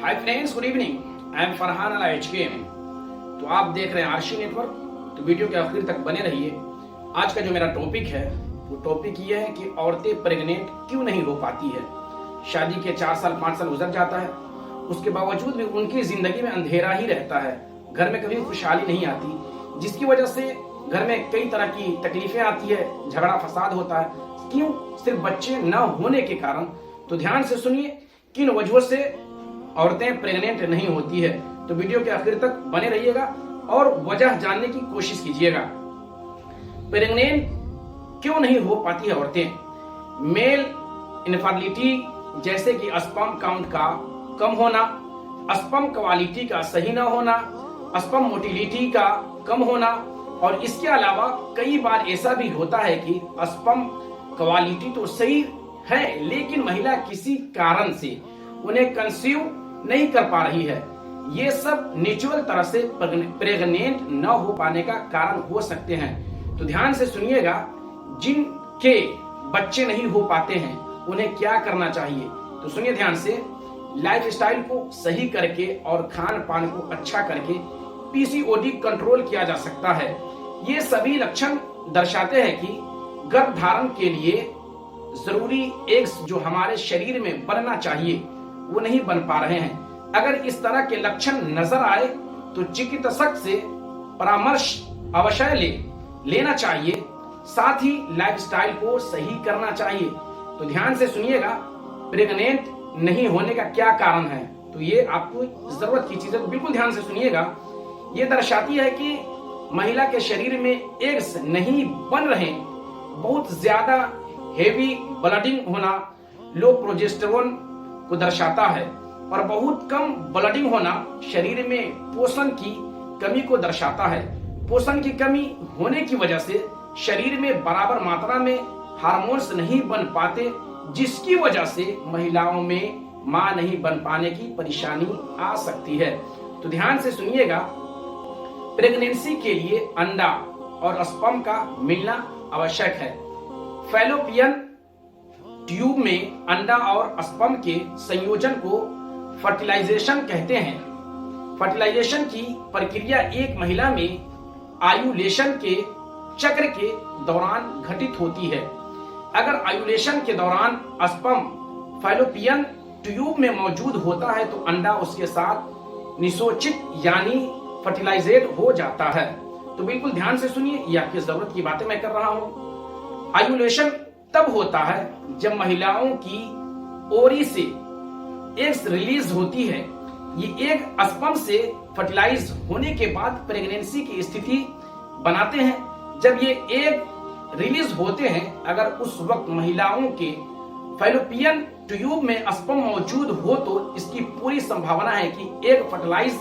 Hi friends, good evening. I am Farhan अला HKM। तो आप देख रहे हैं आरशी नेटवर्क। तो वीडियो के आखिर तक बने रहिए। आज का जो मेरा टॉपिक है वो टॉपिक ये है कि औरतें प्रेग्नेंट क्यों नहीं हो पाती है। शादी के 4 साल 5 साल गुजर जाता है, उसके बावजूद भी उनकी जिंदगी में अंधेरा ही रहता है। घर में कभी खुशहाली नहीं आती, जिसकी वजह से घर में कई तरह की तकलीफें आती है, झगड़ा फसाद होता है। क्यों? सिर्फ बच्चे न होने के कारण। तो ध्यान से सुनिए किन वजहों से औरतें प्रेग्नेंट नहीं होती है। तो वीडियो के आखिर तक बने रहिएगा और वजह जानने की कोशिश कीजिएगा। प्रेग्नेंट क्यों नहीं हो पाती है औरतें? मेल इनफर्टिलिटी, जैसे कि स्पर्म काउंट का कम होना, स्पर्म क्वालिटी का सही ना होना, स्पर्म मोटिलिटी का कम होना, और इसके अलावा कई बार ऐसा भी होता है कि स्पर्म क्वालिटी तो सही है लेकिन महिला किसी कारण से उन्हें कंसीव नहीं कर पा रही है। ये सब नेचुरल तरह से प्रेग्नेंट न हो पाने का कारण हो सकते हैं। तो ध्यान से सुनिएगा, जिनके बच्चे नहीं हो पाते हैं उन्हें क्या करना चाहिए। तो सुनिए ध्यान से। लाइफस्टाइल को सही करके और खान पान को अच्छा करके PCOD कंट्रोल किया जा सकता है। ये सभी लक्षण दर्शाते हैं कि गर्भ धारण के लिए जरूरी एग्स जो हमारे शरीर में बनना चाहिए वो नहीं बन पा रहे हैं। अगर इस तरह के लक्षण नजर आए तो चिकित्सक से परामर्श अवश्य लेना चाहिए। साथ ही लाइफस्टाइल को सही करना चाहिए। तो ध्यान से सुनिएगा, प्रेग्नेंट नहीं होने का क्या कारण है। तो ये आपको जरूरत की चीजें बिल्कुल ध्यान से सुनिएगा। ये दर्शाती है कि महिला के शरीर में एग्स नहीं बन रहे, बहुत ज्यादा हेवी ब्लडिंग होना लो प्रोजेस्टेरोन को दर्शाता है, और बहुत कम ब्लडिंग होना शरीर में पोषण की कमी को दर्शाता है। पोषण की कमी होने की वजह से शरीर में बराबर मात्रा में हार्मोन्स नहीं बन पाते, जिसकी वजह से महिलाओं में मां नहीं बन पाने की परेशानी आ सकती है। तो ध्यान से सुनिएगा, प्रेगनेंसी के लिए अंडा और स्पर्म का मिलना आवश्यक है। फैलोपियन ट्यूब में अंडा और स्पर्म के संयोजन को फर्टिलाइजेशन कहते हैं। फर्टिलाइजेशन की प्रक्रिया एक महिला में आयुलेशन के चक्र के दौरान घटित होती है। अगर आयुलेशन के दौरान स्पर्म फैलोपियन ट्यूब में मौजूद होता है तो अंडा उसके साथ निषेचित यानी फर्टिलाइजेट हो जाता है। तो बिल्कुल ध्यान से सुनिए, ये आपकी जरूरत की बातें मैं कर रहा हूं। आयुलेशन तब होता है जब महिलाओं की ओरी से एग्स रिलीज होती है। ये एग स्पर्म से फर्टिलाइज होने के बाद प्रेगनेंसी की स्थिति बनाते हैं। जब ये एग रिलीज होते हैं, अगर उस वक्त महिलाओं के फैलोपियन ट्यूब में स्पर्म मौजूद हो तो इसकी पूरी संभावना है कि एग फर्टिलाइज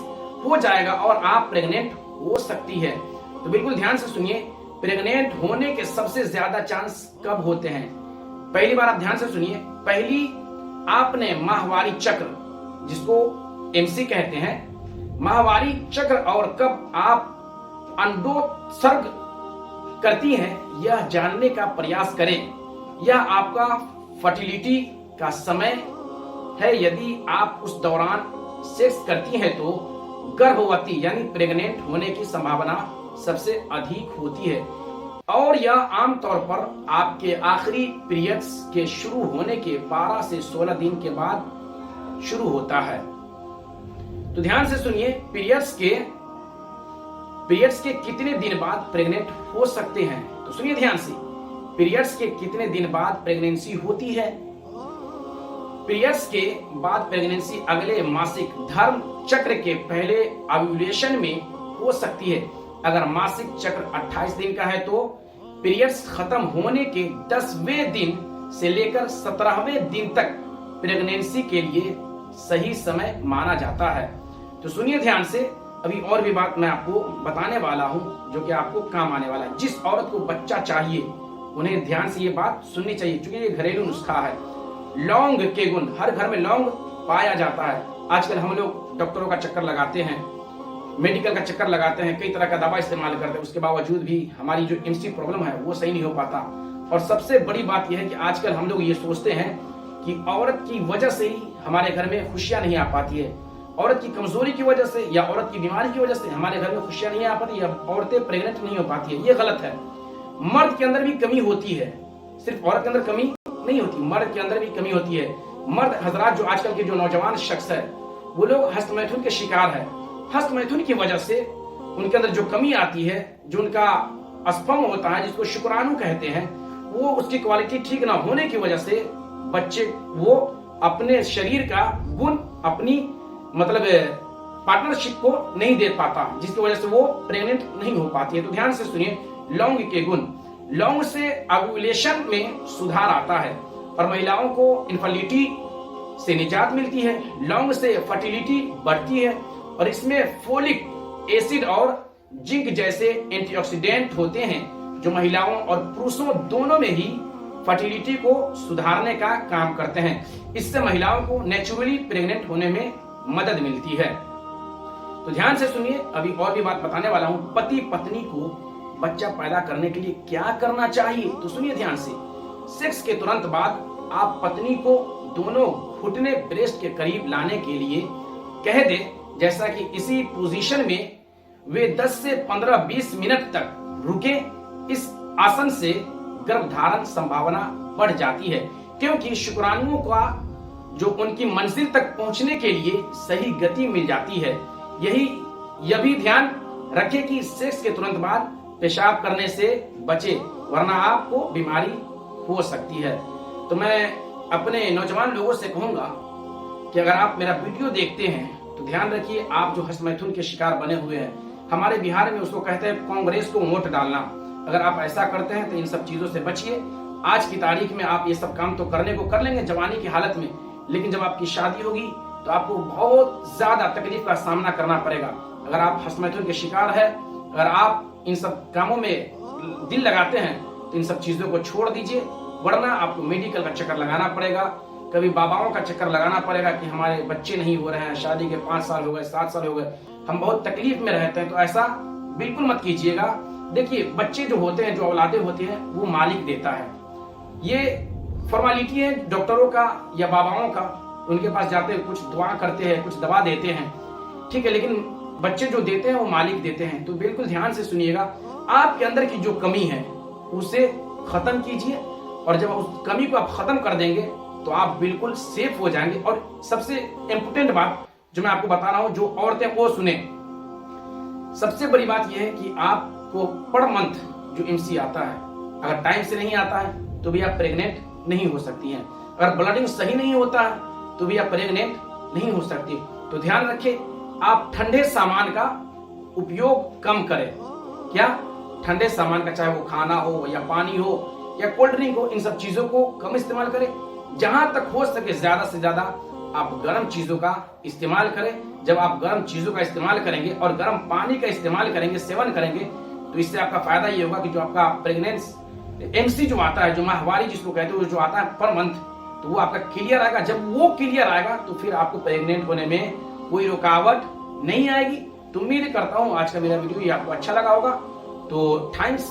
हो जाएगा और आप प्रेग्नेंट हो सकती है। तो बिल्कुल ध्यान से सुनिए, प्रेग्नेंट होने के सबसे ज्यादा चांस कब होते हैं? पहली बार आप ध्यान से सुनिए, पहली आपने माहवारी चक्र, जिसको MC कहते हैं, माहवारी चक्र, और कब आप अंडोत्सर्ग करती हैं यह जानने का प्रयास करें। यह आपका फर्टिलिटी का समय है। यदि आप उस दौरान सेक्स करती हैं तो गर्भवती यानी प्रेग्नेंट होने की संभावना सबसे अधिक होती है, और यह आमतौर पर आपके आखिरी पीरियड्स के शुरू होने के 12 से 16 दिन के बाद शुरू होता है। तो ध्यान से सुनिए, पीरियड्स के कितने दिन बाद प्रेग्नेंट हो सकते हैं। तो सुनिए ध्यान से, पीरियड्स के कितने दिन बाद प्रेगनेंसी होती है। पीरियड्स के बाद प्रेगनेंसी अगले मासिक धर्म चक्र के पहले ओव्यूलेशन में हो सकती है। अगर मासिक चक्र 28 दिन का है तो पीरियड्स खत्म होने के 10वें दिन से लेकर 17वें दिन तक प्रेगनेंसी के लिए सही समय माना जाता है। तो सुनिए ध्यान से, अभी और भी बात मैं आपको बताने वाला हूं जो कि आपको काम आने वाला है। जिस औरत को बच्चा चाहिए उन्हें ध्यान से ये बात सुननी चाहिए, क्योंकि ये घरेलू नुस्खा है। लौंग के गुण, हर घर में लौंग पाया जाता है। आजकल हम लोग डॉक्टरों का चक्कर लगाते हैं, मेडिकल का चक्कर लगाते हैं, कई तरह का दवा इस्तेमाल करते हैं, उसके बावजूद भी हमारी जो MC प्रॉब्लम है वो सही नहीं हो पाता। और सबसे बड़ी बात यह है कि आजकल हम लोग ये सोचते हैं कि औरत की वजह से ही हमारे घर में खुशियां नहीं आ पाती है। औरत की कमजोरी की वजह से या औरत की बीमारी की वजह से हमारे घर में खुशियां नहीं आ पाती या औरतें प्रेग्नेंट नहीं हो पाती है, ये गलत है। मर्द के अंदर भी कमी होती है, सिर्फ औरत के अंदर कमी नहीं होती, मर्द के अंदर भी कमी होती है। मर्द हजरात, जो आजकल के जो नौजवान शख्स है वो लोग हस्तमैथुन के शिकार है। हस्तमैथुन की वजह से उनके अंदर जो कमी आती है, जो उनका स्पर्म होता है जिसको शुक्राणु कहते हैं, वो उसकी क्वालिटी ठीक ना होने की वजह से बच्चे वो अपने शरीर का गुण अपनी मतलब पार्टनरशिप को नहीं दे पाता, जिसकी वजह से वो प्रेग्नेंट नहीं हो पाती है। तो ध्यान से सुनिए, लौंग के गुण। लौंग से ओव्यूलेशन में सुधार आता है और महिलाओं को इनफर्टिलिटी से निजात मिलती है। लौंग से फर्टिलिटी बढ़ती है और इसमें फोलिक एसिड और जिंक जैसे एंटीऑक्सीडेंट होते हैं जो महिलाओं और पुरुषों दोनों में ही फर्टिलिटी को सुधारने का काम करते हैं। इससे महिलाओं को नेचुरली प्रेग्नेंट होने में मदद मिलती है। तो ध्यान से सुनिए, अभी और भी बात बताने वाला हूं। पति पत्नी को बच्चा पैदा करने के लिए क्या करना चाहिए, तो सुनिए ध्यान से। सेक्स के तुरंत बाद आप पत्नी को दोनों घुटने ब्रेस्ट के करीब लाने के लिए कह दे, जैसा कि इसी पोजीशन में वे 10 से 15-20 मिनट तक रुके। इस आसन से गर्भधारण संभावना बढ़ जाती है, क्योंकि शुक्राणुओं का जो उनकी मंजिल तक पहुंचने के लिए सही गति मिल जाती है। यह भी ध्यान रखें कि सेक्स के तुरंत बाद पेशाब करने से बचे, वरना आपको बीमारी हो सकती है। तो मैं अपने नौजवान लोगों से कहूंगा कि अगर आप मेरा वीडियो देखते हैं तो ध्यान रखिए, आप जो हस्तमैथुन के शिकार बने हुए हैं, हमारे बिहार में उसको कहते हैं कांग्रेस को वोट डालना। अगर आप ऐसा करते हैं तो इन सब चीजों से बचिए। आज की तारीख में आप ये सब काम तो करने को कर लेंगे जवानी की हालत में, लेकिन जब आपकी शादी होगी तो आपको बहुत ज्यादा तकलीफ का सामना करना पड़ेगा। अगर आप हस्तमैथुन के शिकार है, अगर आप इन सब कामों में दिल लगाते हैं तो इन सब चीजों को छोड़ दीजिए, वरना आपको मेडिकल का चक्कर लगाना पड़ेगा, कभी बाबाओं का चक्कर लगाना पड़ेगा कि हमारे बच्चे नहीं हो रहे हैं, शादी के 5 साल हो गए, 7 साल हो गए, हम बहुत तकलीफ में रहते हैं। तो ऐसा बिल्कुल मत कीजिएगा। देखिए, बच्चे जो होते हैं, जो औलादे होती हैं, वो मालिक देता है। ये फॉर्मेलिटी है डॉक्टरों का या बाबाओं का, उनके पास जाते हैं, कुछ दुआ करते हैं, कुछ दवा देते हैं, ठीक है, लेकिन बच्चे जो देते हैं वो मालिक देते हैं। तो बिल्कुल ध्यान से सुनिएगा, आपके अंदर की जो कमी है उसे खत्म कीजिए, और जब उस कमी को आप खत्म कर देंगे तो आप बिल्कुल सेफ हो जाएंगे। और सबसे इंपोर्टेंट बात जो मैं आपको बता रहा हूं, जो औरतें वो सुने, सबसे बड़ी बात यह है कि आपको पर मंथ जो एमसी आता है, अगर टाइम से नहीं आता है तो भी आप प्रेग्नेंट नहीं हो सकती हैं। अगर ब्लडिंग सही नहीं होता है तो भी आप प्रेग्नेंट नहीं हो सकती। तो ध्यान रखें, आप ठंडे सामान का उपयोग कम करें। क्या? ठंडे सामान का, चाहे वो खाना हो या पानी हो या कोल्ड ड्रिंक हो, इन सब चीजों को कम इस्तेमाल करें। जहां तक हो सके ज्यादा से ज्यादा आप गर्म चीजों का इस्तेमाल करें। जब आप गर्म चीजों का इस्तेमाल करेंगे और गर्म पानी का इस्तेमाल करेंगे, सेवन करेंगे, तो इससे आपका फायदा ये होगा कि जो आपका प्रेगनेंस एमसी जो आता है, जो माहवारी जिसको कहते हैं, जो आता है पर मंथ, तो वो आपका क्लियर आएगा। जब वो क्लियर आएगा तो फिर आपको प्रेग्नेंट होने में कोई रुकावट नहीं आएगी। तो उम्मीद करता हूं आज का मेरा वीडियो ये आपको अच्छा लगा होगा। तो थैंक्स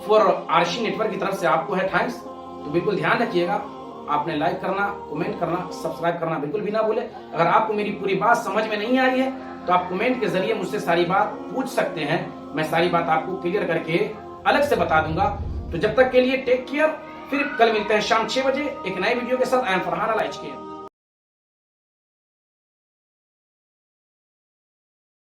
फॉर आरशी नेटवर्क की तरफ से आपको है थैंक्स। तो बिल्कुल ध्यान रखिएगा, आपने लाइक करना, कमेंट करना, सब्सक्राइब करना बिल्कुल भी ना भूले। अगर आपको मेरी पूरी बात समझ में नहीं आई है तो आप कमेंट के जरिए मुझसे सारी बात पूछ सकते हैं, मैं सारी बात आपको क्लियर करके अलग से बता दूंगा। तो जब तक के लिए टेक केयर, फिर कल मिलते हैं शाम 6 बजे एक नए वीडियो के साथ। आई एम फरहान अल एचके।